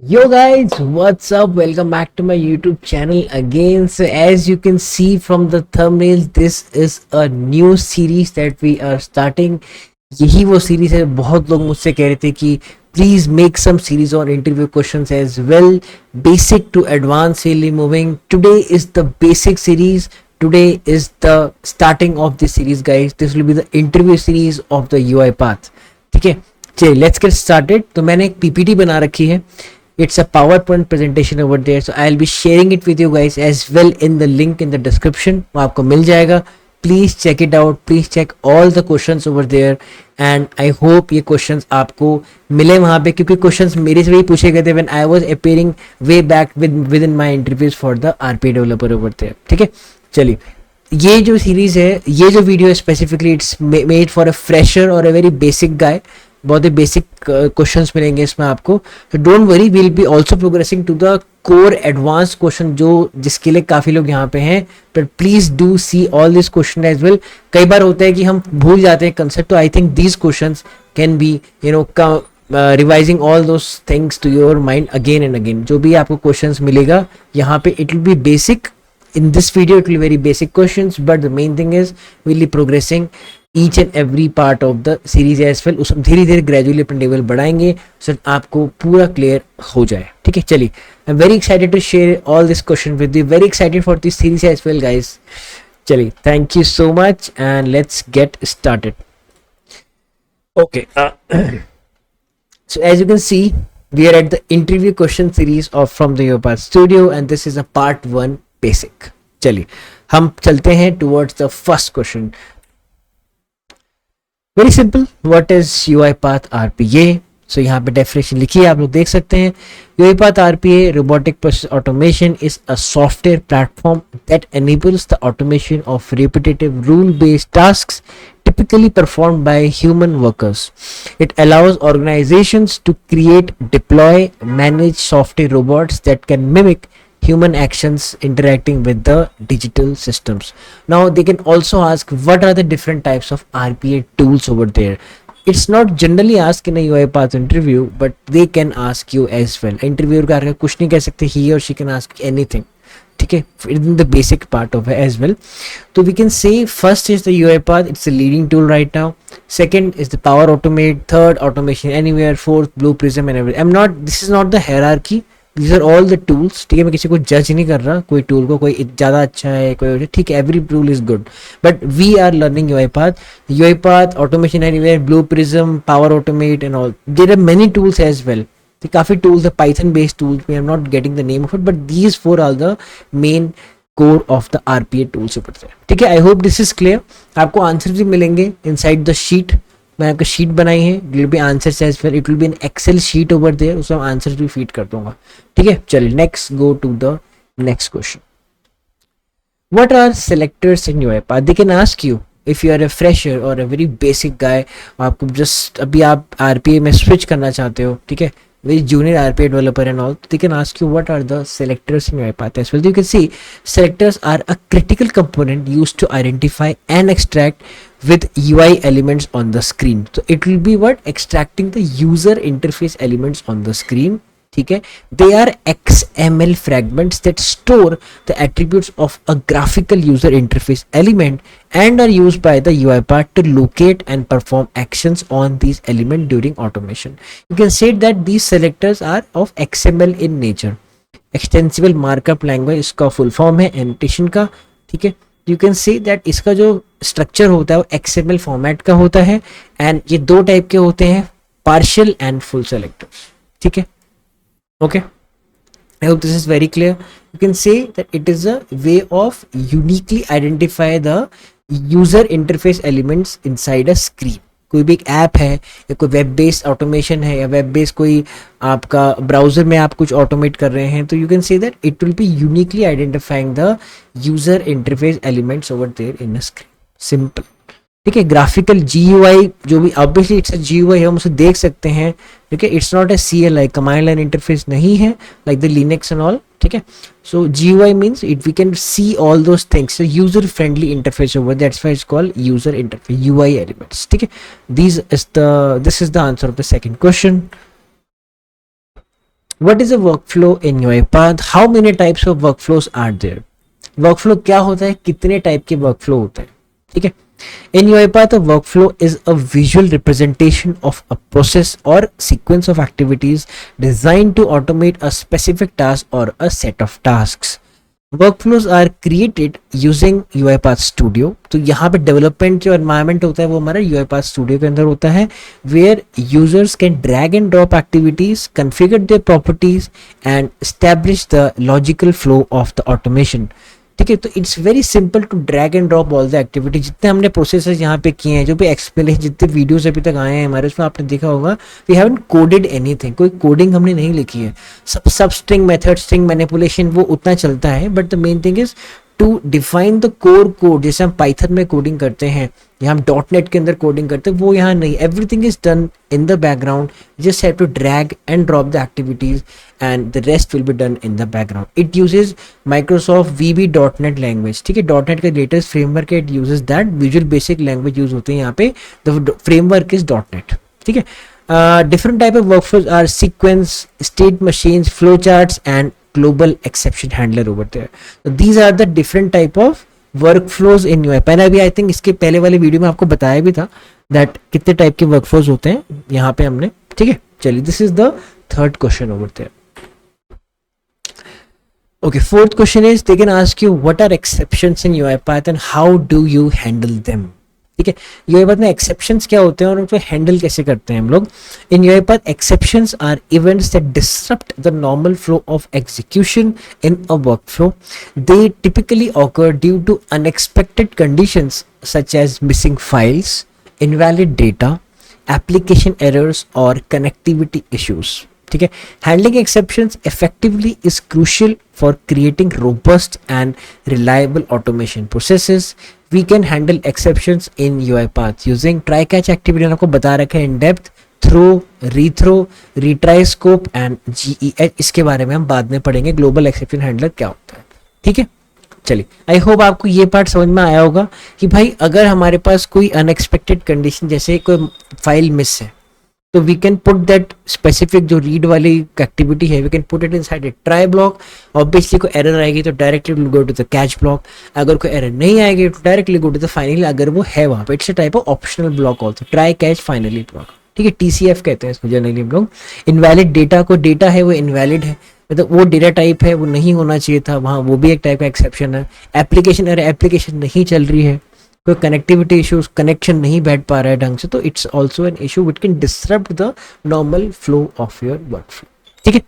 Yo guys, what's up? Welcome back to my YouTube channel again. So as you can see from the thumbnail, this is a new series that we are starting. यही वो series है. बहुत लोग मुझसे कह रहे थे कि please make some series on interview questions as well, basic to advance really moving. Today is the basic series. Today is the starting of this series, guys. This will be the interview series of the UI path. ठीक है, चलिए let's get started. तो मैंने एक PPT बना रखी है. It's a PowerPoint presentation over there, so I'll be sharing it with you guys as well in the link in the description. वो आपको मिल जाएगा. Please check it out. Please check all the questions over there, and I hope ये questions आपको मिले वहाँ पे, क्योंकि questions मेरे से भी पूछे गए थे when I was appearing way back within my interviews for the RPA developer over there. ठीक है, चलिए ये जो सीरीज है, ये जो वीडियो है specifically it's made for a fresher और अ वेरी बेसिक गाय. बहुत ही बेसिक क्वेश्चंस मिलेंगे इसमें आपको. तो don't worry, we will be also progressing to the core advance question, जो जिसके लिए काफ़ी लोग यहाँ पे हैं. But please do see all this question as well. कई बार होता है कि हम भूल जाते हैं कंसेप्ट, तो I think these question can be revising all those things to your mind again and again. जो भी आपको क्वेश्चन मिलेगा यहाँ पे, it will be basic. In this video it will be very basic questions, but the main thing is we'll be progressing each and every part of the series as well. उस धीरे धीरे gradually अपने level बढ़ाएंगे सो आपको पूरा clear हो जाए. ठीक है, चलिए I am very excited to share all this question with you. Very excited for this series as well guys. चलिए, thank you so much and let's get started. Okay, so as you can see, we are at the interview question series of from the UiPath Studio, and this is a part 1 basic. चलिए हम चलते हैं towards the first question. Very simple. What is UiPath RPA? So यहाँ पे definition लिखी है, आप लोग देख सकते हैं. UiPath RPA, Robotic Process Automation, is a software platform that enables the automation of repetitive rule-based tasks typically performed by human workers. It allows organizations to create, deploy, manage software robots that can mimic human actions interacting with the digital systems. Now they can also ask what are the different types of RPA tools over there. It's not generally asked in a UiPath interview, but they can ask you as well. Interviewer का आगे कुछ नहीं कह सकते, he or she can ask anything. ठीक है, in the basic part of it as well. So we can say first is the UiPath, it's a leading tool right now. Second is the Power Automate. Third, Automation Anywhere. Fourth, Blue Prism and everything. This is not the hierarchy. These are all the tools. ठीक है, मैं किसी को जज नहीं कर रहा, कोई टूल को कोई ज़्यादा अच्छा है कोई, ठीक है, every tool is good, but we are learning UiPath, automation anywhere, blue prism, power automate and all. There are many tools as well. काफ़ी टूल्स है, Python based tools. We are not getting the name of it, but these 4 are the main core of the RPA tools ऊपर से. ठीक है, I hope this is clear. आपको answer भी मिलेंगे inside the sheet. मैंने आपको शीट बनाई है, it will be answers as well. It will be an excel sheet over there, उसमें आंसर्स भी फीड कर दूंगा. ठीक है, चलिए next, go to the next question. What are selectors in UiPath? They can ask you if you are a fresher और a very basic गाय, आपको just अभी आप RPA में स्विच करना चाहते हो, ठीक है, very junior RPA developer and all, they can ask you what are the selectors in UiPath as well. You can see selectors are a critical component used to identify and extract with UI elements on the screen. So it will be what? Extracting the user interface elements on the screen. ठीक है, they are XML fragments that store the attributes of a graphical user interface element and are used by the UiPath to locate and perform actions on these elements during automation. You can say that these selectors are of XML in nature. Extensible Markup Language इसका full form है annotation का. ठीक है, you can say that इसका जो structure होता है वो XML format का होता है, and ये 2 टाइप के होते हैं, partial and full selectors. ठीक है, okay, I hope this is very clear. You can say that it is a way of uniquely identify the user interface elements inside a screen. कोई भी एक app है या कोई वेब बेस्ड ऑटोमेशन है या वेब बेस्ड कोई आपका ब्राउजर में आप कुछ ऑटोमेट कर रहे हैं, तो you can say that it will be uniquely identifying the user interface elements over there in a screen. Simple. ठीक है, ग्राफिकल GUI जो भी ऑब्वियसली इट्स अ GUI है, हम उसे देख सकते हैं. ठीक है, it's not a CLI, command line interface नहीं है like the Linux and all. ठीक है, so GUI means it we can see all those things, user friendly interface over, that's why it's called user interface, UI elements. ठीक है, this is the answer of the second question. What is a workflow in UiPath? How many types of workflows are there? Workflow क्या होता है, कितने type के workflow होते हैं, ठीक है. In UiPath, a workflow is a visual representation of a process or sequence of activities designed to automate a specific task or a set of tasks. Workflows are created using UiPath studio. तो यहाँ पे development जो environment होता है वो हमारा UiPath studio के अंदर होता है, where users can drag and drop activities, configure their properties and establish the logical flow of the automation. ठीक है, तो it's very simple to drag and drop all the activity. जितने हमने प्रोसेसेस यहाँ पे किए हैं, जो भी एक्सप्लेनेशन, जितने वीडियोस अभी तक आए हैं हमारे, उसमें आपने देखा होगा वी हैवंट कोडेड एनीथिंग. कोई कोडिंग हमने नहीं लिखी है. सब स्ट्रिंग मेथड, स्ट्रिंग मैनिपुलेशन वो उतना चलता है, but the main thing is to define the core code. जैसे हम पाइथन में कोडिंग करते हैं या हम .NET के अंदर कोडिंग करते हैं, वो यहाँ नहीं. Everything is done in the background. Just have to drag and drop the activities and the rest will be done in the background. It uses Microsoft VB.NET language. ठीक है, .NET का latest framework है, it uses that. Visual Basic language use होते हैं यहाँ पे. The framework is .NET. ठीक है. Different type of workflows are sequence, state machines, flowcharts and global exception handler over there. So these are the different type of workflows in UiPath. मैंने अभी I think इसके पहले वाले video में आपको बताया भी था that कितने टाइप के workflows होते हैं यहाँ पे हमने. ठीक है, चलिए, this is the third question over there. Okay, fourth question is they can ask you what are exceptions in UiPath and how do you handle them. ठीक है, UiPath में exceptions क्या होते हैं और उनको handle कैसे करते हैं हम लोग. In UiPath, exceptions are events that disrupt the normal flow of execution in a workflow. They typically occur due to unexpected conditions such as missing files, invalid data, application errors or connectivity issues. ठीक है, handling exceptions effectively is crucial for creating robust and reliable automation processes. We can handle exceptions in UiPath using try catch activity. आपको बता रखा है in depth, throw, rethrow, retry scope and GEH. इसके बारे में हम बाद में पढ़ेंगे, ग्लोबल एक्सेप्शन हैंडलर क्या होता है. ठीक है, चलिए, आई होप आपको ये पार्ट समझ में आया होगा कि भाई अगर हमारे पास कोई अनएक्सपेक्टेड कंडीशन, जैसे कोई फाइल मिस है, तो we can put that specific जो रीड वाली एक्टिविटी है, we can put it inside a try block. Obviously कोई एरर आएगी तो directly will go to the catch block. अगर कोई एरर नहीं आएगी तो directly go to the finally, अगर वो है वहाँ पे. It's a type of optional block also, try catch finally block. ठीक है, TCF कहते हैं इसको जनरली हम लोग. इनवैलिड डेटा, को डेटा है वो इनवैलिड है, मतलब वो डेटा टाइप है वो नहीं होना चाहिए था वहाँ, वो भी एक टाइप का एक्सेप्शन है. एप्लीकेशन, अरे एप्लीकेशन नहीं चल रही है, कोई कनेक्टिविटी इश्यूज, कनेक्शन नहीं बैठ पा रहा है ढंग से, तो it's also an issue which can disrupt the normal flow of your workflow. ठीक है,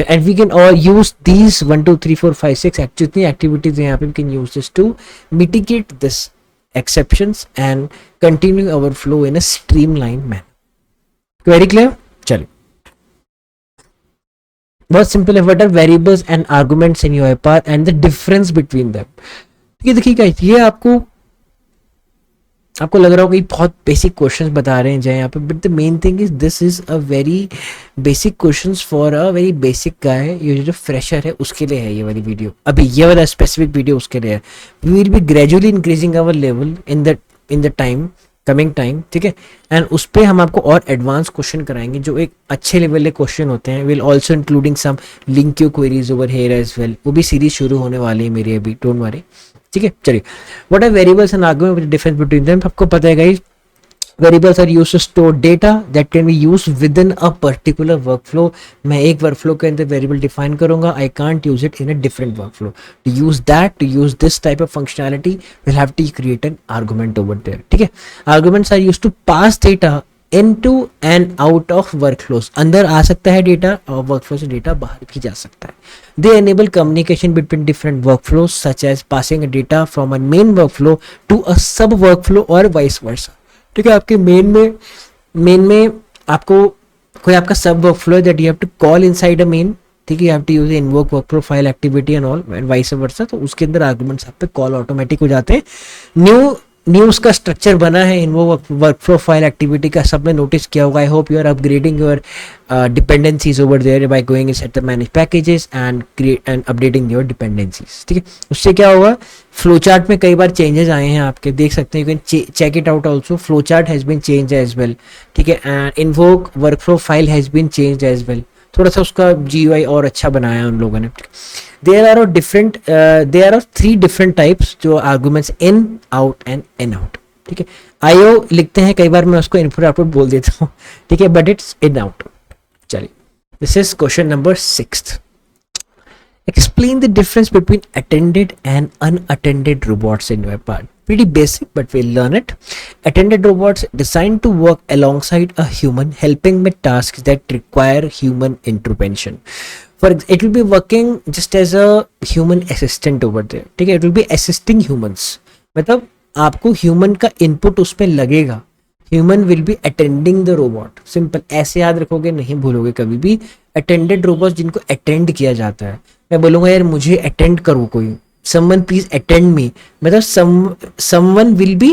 and we can all use these 1 2 3 4 5 6 जितनी एक्टिविटीज है यहाँ पे, we can use this to mitigate this exceptions and continue our flow in a streamline manner. Very clear. चलिए, बहुत simple है. What are variables and arguments in UiPath and the difference between them. ये देखिए guys, ये आपको लग रहा होगा कि बहुत बेसिक क्वेश्चंस बता रहे हैं जय यहाँ पे, but the main thing is this is a very basic questions for a very basic guy. ये जो फ्रेशर है उसके लिए है ये वाली वीडियो. अभी ये वाला स्पेसिफिक वीडियो उसके लिए है. We will be gradually increasing our level in the time, coming time. ठीक है, एंड उस पर हम आपको और एडवांस क्वेश्चन कराएंगे जो एक अच्छे लेवल के क्वेश्चन होते हैं. Will also including some link queue queries over here as well. वो भी सीरीज शुरू होने वाली है मेरी अभी, डोंट वरी. ठीक है, चलिए, what are variables and argument with difference between them. आपको पता है guys, variables are used to store data that can be used within a particular workflow. मैं एक वर्कफ्लो के अंदर वेरिएबल डिफाइन करूंगा, I can't use it in a different workflow. To use that, to use this type of functionality, will have to create an argument over there. ठीक है, arguments are used to pass data into and out of workflows. अंदर आ सकता है data और workflow से data बाहर भी जा सकता है. They enable communication between different workflows such as passing a data from a main workflow to a sub workflow or vice versa. ठीक है, आपके मेन में आपको कोई आपका सब वर्कफ्लो है that you have to call inside a main. ठीक है, you have to use invoke workflow file activity and all and vice versa. तो उसके अंदर आर्गुमेंट्स आप पे कॉल ऑटोमेटिक हो जाते हैं. न्यूज का स्ट्रक्चर बना है इन वो वर्कफ्लो फाइल एक्टिविटी का, सबने नोटिस किया होगा. I hope you are upgrading your dependencies over there by going inside the manage packages and create and updating your dependencies. ठीक है, उससे क्या होगा, फ्लो चार्ट में कई बार चेंजेस आए हैं आपके, देख सकते हैं. You can check it out also. Flow chart has been change as well. ठीक है, and invoke workflow file has been change as well. थोड़ा सा उसका GUI और अच्छा बनाया उन लोगों ने. There are 3 different types जो arguments in, out and in out. ठीक है, IO लिखते हैं, कई बार मैं उसको इनपुट आउटपुट बोल देता हूँ. ठीक है, बट इट्स इन आउट. चलिए, this is question number 6. Explain the difference between attended and unattended robots in UiPath. Pretty basic, but we'll learn it. Attended robots designed to work alongside a human, helping with tasks that require human intervention. It will be working just as a human assistant over there. ठीक है, it will be assisting humans. मतलब आपको human का input उसमें लगेगा. Human will be attending the robot. Simple. ऐसे याद रखोगे, नहीं भूलोगे कभी भी. Attended robots जिनको attend किया जाता है. मैं बोलूँगा यार मुझे attend करो कोई. Someone please attend me. मतलब someone will be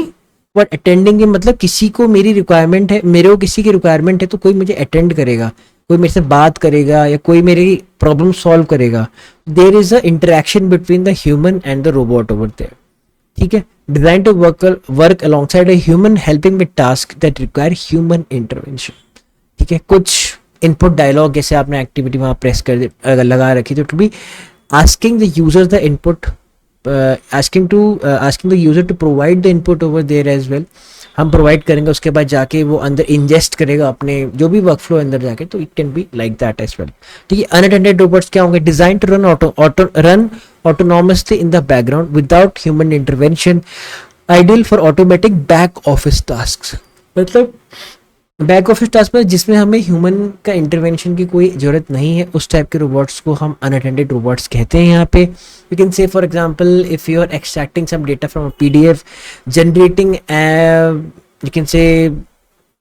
what attending है, मतलब किसी को मेरी requirement है, मेरे को किसी की requirement है तो कोई मुझे attend करेगा, कोई मेरे से बात करेगा या कोई मेरी प्रॉब्लम सॉल्व करेगा. There is a interaction between the human and the robot over there. ठीक है, design to work alongside a human helping with task that require human intervention. ठीक है, कुछ इनपुट डायलॉग जैसे आपने एक्टिविटी वहाँ प्रेस कर अगर लगा रखी तो to be asking the user the input, asking the user to provide the input over there as well. हम प्रोवाइड करेंगे, उसके बाद जाके वो अंदर इंजेस्ट करेगा अपने जो भी वर्क फ्लो अंदर जाके, तो it can be like that as well. ठीक है, अनअटेंडेड रोबोट्स क्या होंगे? Design to run autonomously in the background without human intervention, ideal for automatic back office tasks. मतलब बैक ऑफिस टास्क में जिसमें हमें ह्यूमन का इंटरवेंशन की कोई जरूरत नहीं है, उस टाइप के रोबोट्स को हम अनअटेंडेड रोबोट्स कहते हैं. यहाँ पे you can say for example if you are extracting some data from a PDF, generating you can say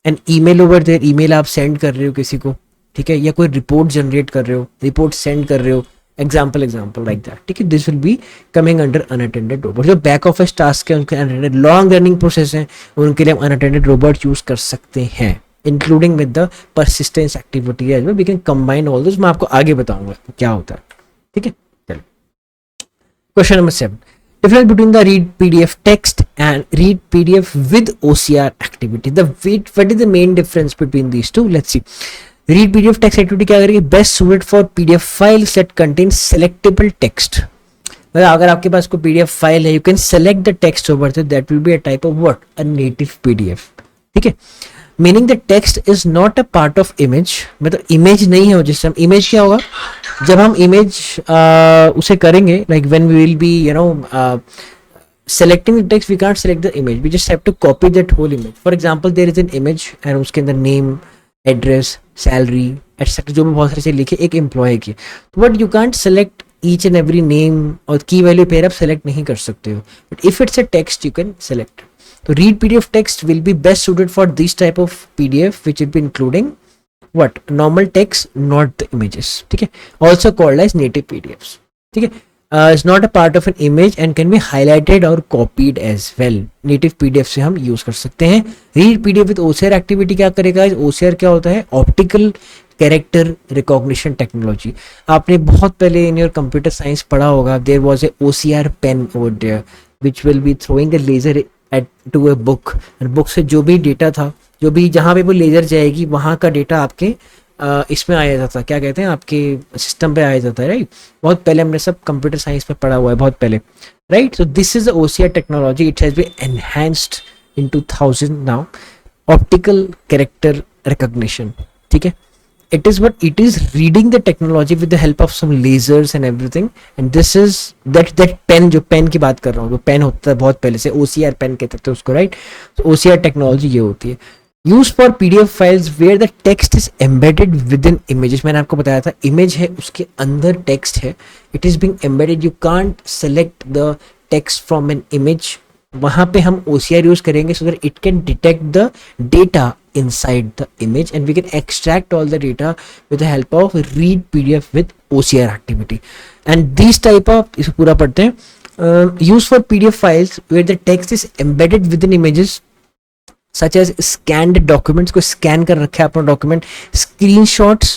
an email over there, email आप सेंड कर रहे हो किसी को. ठीक है, या कोई रिपोर्ट जनरेट कर रहे हो, रिपोर्ट सेंड कर रहे हो, एग्जाम्पल लाइक दैट. ठीक है, this will be coming under unattended robot. जो बैक ऑफिस टास्क है उनके अनअटेंडेड, लॉन्ग रनिंग प्रोसेस है, उनके लिए हम अनअटेंडेड रोबोट यूज कर सकते हैं, including with the persistence activity as well. We can combine all this. मैं आपको आगे बताऊंगा क्या होता है. ठीक है, चलो question number 7. Difference between the read PDF text and read PDF with OCR activity. What is the main difference between these two? Let's see. Read PDF text activity क्या करेगी? Best suited for PDF files that contain selectable text. मतलब अगर आपके पास कोई PDF file है, you can select the text over that will be a type of what? A native PDF. ठीक है, meaning the text is not a part of image. मतलब image नहीं है वो. जिससे हम इमेज क्या होगा जब हम इमेज उसे करेंगे, like when we will be selecting the text, we can't select the image, we just have to copy that whole image. For example, there is an image and उसके अंदर name, address, salary, etc. जो भी बहुत सारे चीज़ लिखे एक employ की, but you can't select each and every name और की वैल्यू पेयर आप सेलेक्ट नहीं कर सकते हो. But if it's a text you can select. तो read PDF text will be best suited for this type of PDF which will be including what normal text, not the images. ठीक है, also called as native PDFs. ठीक है, is not a part of an image and can be highlighted or copied as well. native PDF से हम use कर सकते हैं. read PDF with OCR activity क्या करेगा? OCR क्या होता है? Optical character recognition technology. आपने बहुत पहले इन योर कंप्यूटर साइंस पढ़ा होगा. There was a OCR pen over there which will be throwing a laser at to a book, and book से जो भी डेटा था, जो भी जहाँ पे वो लेजर जाएगी वहाँ का डेटा आपके इसमें आया जाता, क्या कहते हैं, आपके सिस्टम पे आया जाता है. राइट, बहुत पहले हमने सब कंप्यूटर साइंस में पढ़ा हुआ है, बहुत पहले. Right, so this is OCR technology. It has been enhanced in 2000 now. Optical character recognition. ठीक है, it is what it is reading the technology with the help of some lasers and everything, and this is that pen, जो pen की बात कर रहा हूँ, जो pen होता है बहुत पहले से, OCR पेन कहते हैं उसको. राइट, so OCR टेक्नोलॉजी ये होती है. Use for PDF files where the text is embedded within images. मैंने आपको बताया था इमेज है, उसके अंदर टेक्स्ट है, it is being embedded. You can't select the text from an image. वहां पे हम OCR यूज करेंगे so that it can detect the data inside the image and we can extract all the data with the help of read PDF with OCR activity. And these type of इसे पूरा पढ़ते हैं. Use for PDF files where the text is embedded within images such as scanned documents. को scan कर रखा है अपना document, screenshots,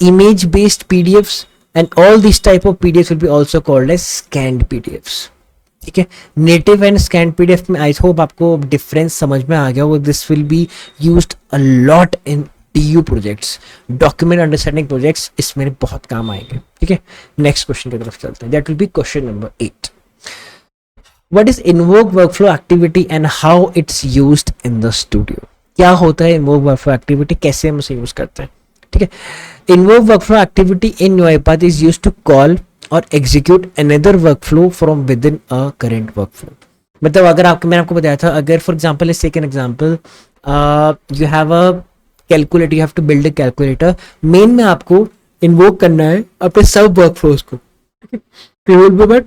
image based PDFs, and all these type of PDFs will be also called as scanned PDFs. ठीक है, native and scan PDF में I hope आपको difference समझ में आ गया होगा. This will be used a lot in DU projects, document understanding projects, इसमें बहुत काम आएंगे. ठीक है, नेक्स्ट क्वेश्चन की तरफ चलते हैं. That will be question number 8. What is invoke workflow activity and how it's used in the studio? क्या होता है invoke workflow activity, कैसे हम उसे यूज करते हैं. ठीक है, invoke workflow activity in UiPath is used to call or execute another workflow from within a current workflow. मतलब अगर आपको, मैंने आपको बताया था, अगर for example let's take an example, you have a calculator, you have to build a calculator. Main में आपको इन्वोक करना है अपने सब वर्कफ्लोज को. But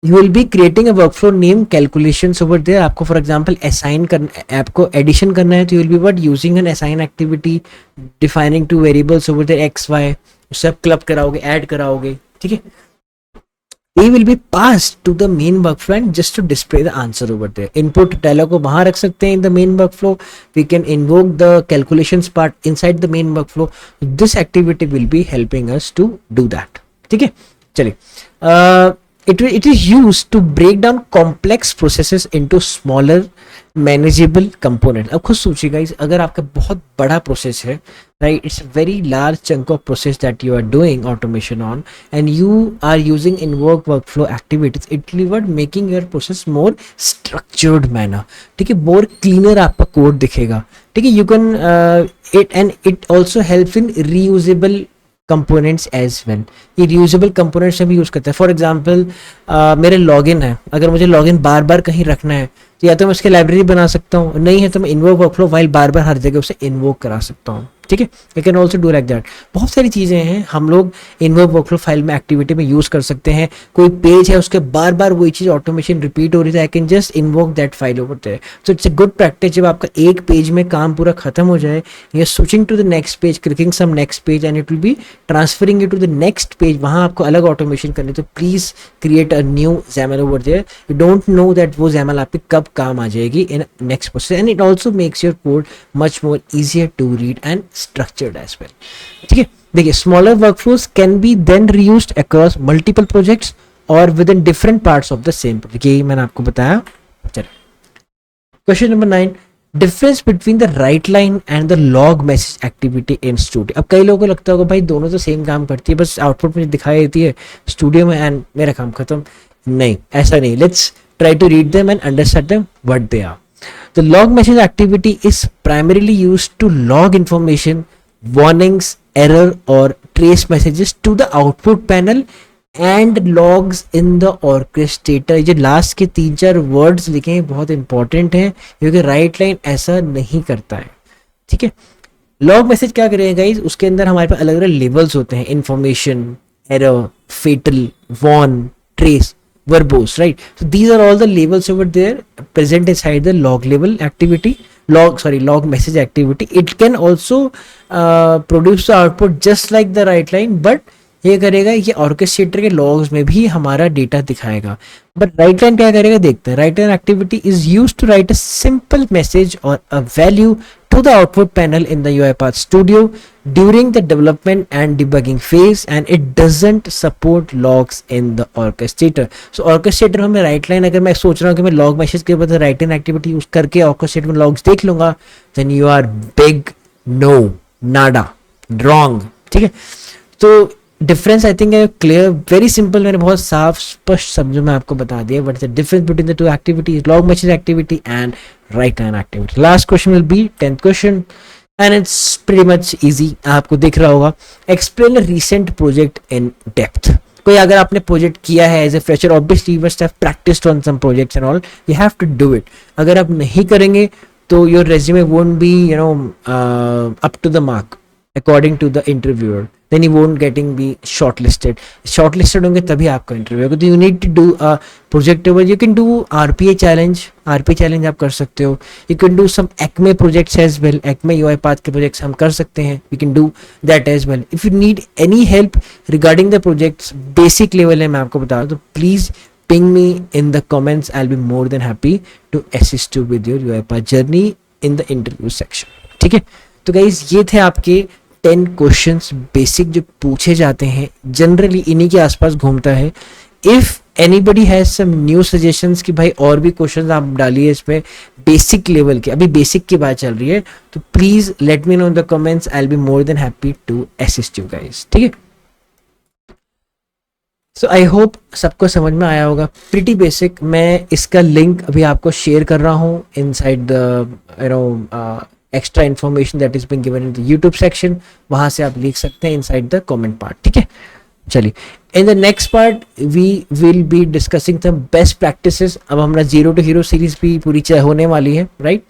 you will be creating a workflow named calculations over there. आपको फॉर एग्जाम्पल असाइन करना, आपको एडिशन करना है, तो you will be what using an assign activity, defining two variables over there x y, सब club कराओगे, add कराओगे. ठीक है, they will be passed to the main workflow and just to display the answer over there. Input dialog को वहां रख सकते हैं in the main workflow. We can invoke the calculations part inside the main workflow. This activity will be helping us to do that. ठीक है, चलिए. It is used to break down complex processes into smaller manageable components. अब खुद सोचिए guys, अगर आपका बहुत बड़ा प्रोसेस है, right, it's a very large chunk of process that you are doing automation on, and you are using invoke workflow activities, it will be making your process more structured manner. ठीक है, more cleaner आपका code दिखेगा. ठीक है, you can it also helps in reusable components as well. ये reusable components में भी use करते हैं. फॉर एग्जांपल मेरे लॉगिन है, अगर मुझे लॉगिन बार बार कहीं रखना है, तो या तो मैं उसकी लाइब्रेरी बना सकता हूँ, नहीं है तो मैं इन्वोक वर्कफ्लो वाइल बार बार हर जगह उसे इन्वोक करा सकता हूँ. ठीक है, you can also do like that. बहुत सारी चीज़ें हैं हम लोग इन्वोक वर्कफ्लो फाइल में एक्टिविटी में यूज़ कर सकते हैं. कोई पेज है, उसके बार बार वही चीज़ ऑटोमेशन रिपीट हो रही है, I can just invoke that file over there. So it's a good practice. जब आपका एक पेज में काम पूरा खत्म हो जाए, you are switching to the next page, clicking some next page and it will be transferring it to the next page. वहाँ आपको अलग ऑटोमेशन करनी, तो please create a new XAML over there. You don't know that वो XAML आपकी कब काम आ जाएगी in next process, and it also makes your code much more easier to read and structured as well. ठीक है, देखिए, smaller workflows can be then reused across multiple projects और within different parts of the same project. यही मैंने आपको बताया. चलिए, question number 9. Difference between the write line and the log message activity in studio. अब कई लोगों को लगता होगा भाई दोनों तो सेम काम करती है, बस आउटपुट मुझे दिखाई देती है स्टूडियो में एंड मेरा काम खत्म. नहीं, ऐसा नहीं. Let's try to read them and understand them what they are. The log message activity is primarily used to log information, warnings, error or trace messages to the output panel and logs in the orchestrator. ये last के 3-4 words लिखे हैं, बहुत important हैं, क्योंकि right line ऐसा नहीं करता है. ठीक है, लॉग मैसेज क्या करेगा गाइज, उसके अंदर हमारे पास अलग अलग लेवल्स होते हैं. Information, error, fatal, warn, trace, verbose, right? So these are all the labels over there present inside the log level activity, log message activity. It can also produce the output just like the write line, but ये करेगा, ये orchestrator के logs में भी हमारा data दिखाएगा. But right line क्या करेगा, देखते हैं. Write line activity is use to write a simple message और a value to the output panel in the UiPath Studio during the development and debugging phase, and it doesn't support logs in the orchestrator. So orchestrator में right line, अगर मैं सोच रहा हूँ कि मैं log message के बाद राइट लाइन एक्टिविटी यूज करके orchestrator में लॉग्स देख लूंगा, then you are big no, nada, wrong. ठीक है, तो डिफरेंस आई थिंक है क्लियर, वेरी सिंपल. मैंने बहुत साफ स्पष्ट शब्दों में आपको बता दिया what is the difference between the two activities, log message activity and write line activity. Last question will be 10th question and it's pretty much easy. आपको दिख रहा होगा, explain a recent project in depth. कोई अगर आपने project किया है as a fresher, obviously you must have practised on some projects and all, you have to do it. अगर आप नहीं करेंगे तो your resume won't be up to the mark according to the interviewer, then you won't getting be shortlisted होंगे तभी आपका interview होगा. तो you need to do a project over. You can do RPA challenge आप कर सकते हो. You can do some Acme projects as well. Acme UiPath के projects हम कर सकते हैं. We can do that as well. If you need any help regarding the projects, basic level है, मैं आपको बता दूं, तो please ping me in the comments. I'll be more than happy to assist you with your UiPath journey in the interview section. ठीक है, तो guys ये थे आपके 10 क्वेश्चंस बेसिक जो पूछे जाते हैं, जनरली इन्हीं के आसपास घूमता है. If anybody has some new suggestions कि भाई और भी क्वेश्चंस आप डालिए इसमें, बेसिक लेवल के, अभी बेसिक की बात चल रही है, तो please let me know in the comments, I will be more than happy to assist you guys, ठीक है। सो आई होप सबको समझ में आया होगा, प्रिटी बेसिक। मैं इसका लिंक अभी आपको शेयर कर रहा हूँ inside the you know extra information that is been given in the YouTube section, वहां से आप लिख सकते हैं inside the comment part, ठीक है। चलिए, in the next part we will be discussing some best practices. अब हमारा जीरो टू हीरो सीरीज भी पूरी होने वाली है, right.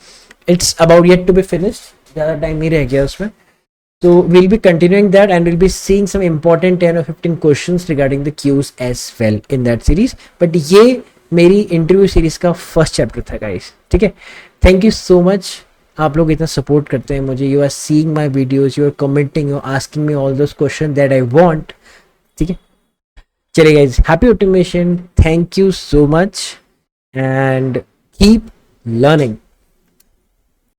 It's about yet to be finished, ज़्यादा टाइम नहीं रह गया उसमें। So we'll be continuing that and we'll be seeing some important 10 or 15 questions regarding the Qs as well in that series. But ये मेरी इंटरव्यू सीरीज का first chapter था guys, ठीक है। थैंक यू सो मच, आप लोग इतना support करते हैं मुझे, you are seeing my videos, you are commenting, you are asking me all those question that I want, ठीक है। चलिए guys, happy automation, thank you so much and keep learning.